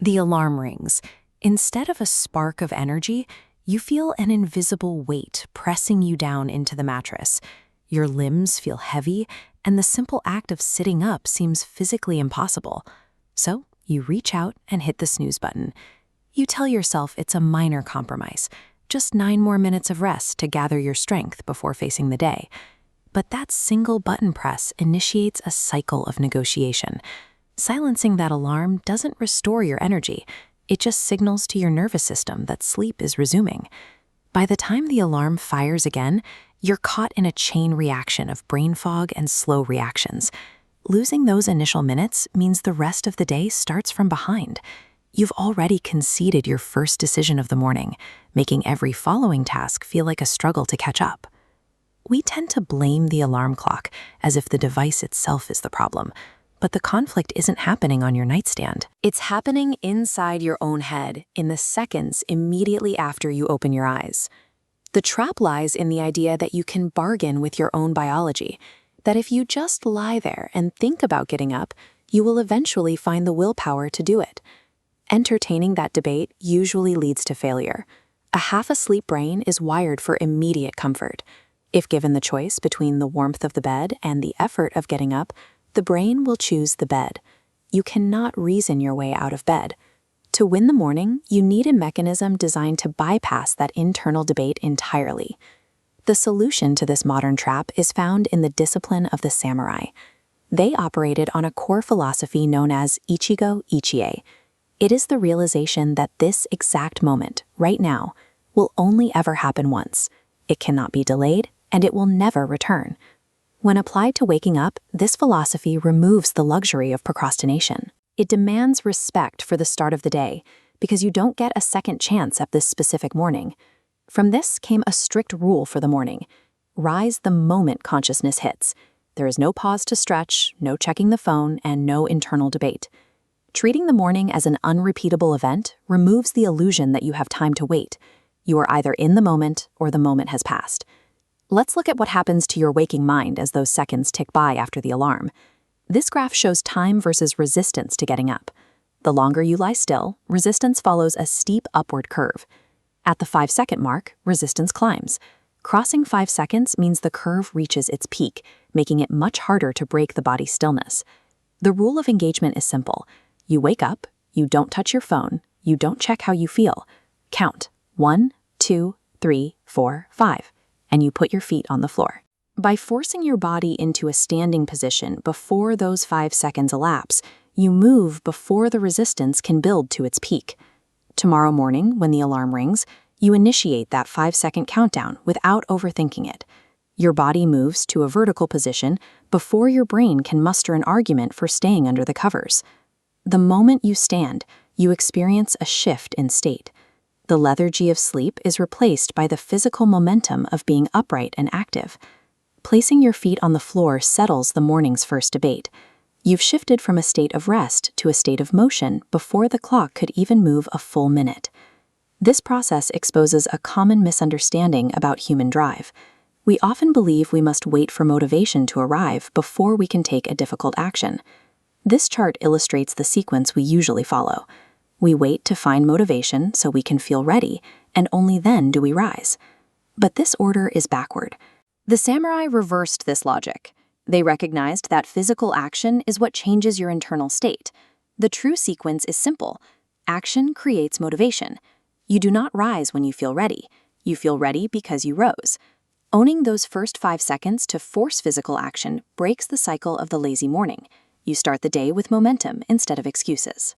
The alarm rings. Instead of a spark of energy, you feel an invisible weight pressing you down into the mattress. Your limbs feel heavy, and the simple act of sitting up seems physically impossible. So you reach out and hit the snooze button. You tell yourself it's a minor compromise, just 9 more minutes of rest to gather your strength before facing the day. But that single button press initiates a cycle of negotiation. Silencing that alarm doesn't restore your energy. It just signals to your nervous system that sleep is resuming. By the time the alarm fires again, you're caught in a chain reaction of brain fog and slow reactions. Losing those initial minutes means the rest of the day starts from behind. You've already conceded your first decision of the morning, making every following task feel like a struggle to catch up. We tend to blame the alarm clock as if the device itself is the problem. But the conflict isn't happening on your nightstand. It's happening inside your own head in the seconds immediately after you open your eyes. The trap lies in the idea that you can bargain with your own biology, that if you just lie there and think about getting up, you will eventually find the willpower to do it. Entertaining that debate usually leads to failure. A half-asleep brain is wired for immediate comfort. If given the choice between the warmth of the bed and the effort of getting up, the brain will choose the bed. You cannot reason your way out of bed. To win the morning, you need a mechanism designed to bypass that internal debate entirely. The solution to this modern trap is found in the discipline of the samurai. They operated on a core philosophy known as Ichigo Ichie. It is the realization that this exact moment, right now, will only ever happen once. It cannot be delayed, and it will never return. When applied to waking up, this philosophy removes the luxury of procrastination. It demands respect for the start of the day, because you don't get a second chance at this specific morning. From this came a strict rule for the morning. Rise the moment consciousness hits. There is no pause to stretch, no checking the phone, and no internal debate. Treating the morning as an unrepeatable event removes the illusion that you have time to wait. You are either in the moment or the moment has passed. Let's look at what happens to your waking mind as those seconds tick by after the alarm. This graph shows time versus resistance to getting up. The longer you lie still, resistance follows a steep upward curve. At the 5-second mark, resistance climbs. Crossing 5 seconds means the curve reaches its peak, making it much harder to break the body's stillness. The rule of engagement is simple. You wake up, you don't touch your phone, you don't check how you feel. Count 1, 2, 3, 4, 5. And you put your feet on the floor. By forcing your body into a standing position before those 5 seconds elapse, you move before the resistance can build to its peak. Tomorrow morning, when the alarm rings, you initiate that 5-second countdown without overthinking it. Your body moves to a vertical position before your brain can muster an argument for staying under the covers. The moment you stand, you experience a shift in state. The lethargy of sleep is replaced by the physical momentum of being upright and active. Placing your feet on the floor settles the morning's first debate. You've shifted from a state of rest to a state of motion before the clock could even move a full minute. This process exposes a common misunderstanding about human drive. We often believe we must wait for motivation to arrive before we can take a difficult action. This chart illustrates the sequence we usually follow. We wait to find motivation so we can feel ready, and only then do we rise. But this order is backward. The samurai reversed this logic. They recognized that physical action is what changes your internal state. The true sequence is simple. Action creates motivation. You do not rise when you feel ready. You feel ready because you rose. Owning those first 5 seconds to force physical action breaks the cycle of the lazy morning. You start the day with momentum instead of excuses.